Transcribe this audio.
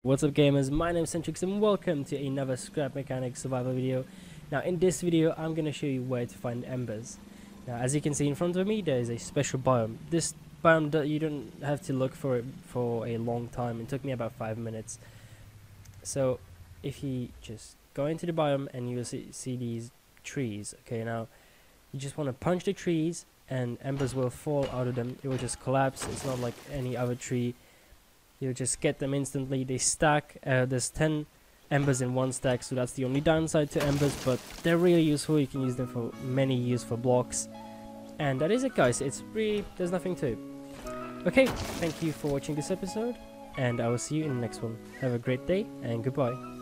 What's up gamers, my name is Centrix and welcome to another scrap mechanics survival video. Now in this video I'm going to show you where to find embers. Now as you can see in front of me there is a special biome. This biome that you don't have to look for it for a long time. It took me about 5 minutes. So if you just go into the biome and you'll see these trees. Okay, now you just want to punch the trees and embers will fall out of them. It will just collapse. It's not like any other tree. You just get them instantly. They stack. There's 10 embers in one stack, so that's the only downside to embers, but they're really useful. You can use them for many useful blocks. And that is it, guys. It's really, there's nothing to it. Okay, thank you for watching this episode, and I will see you in the next one. Have a great day, and goodbye.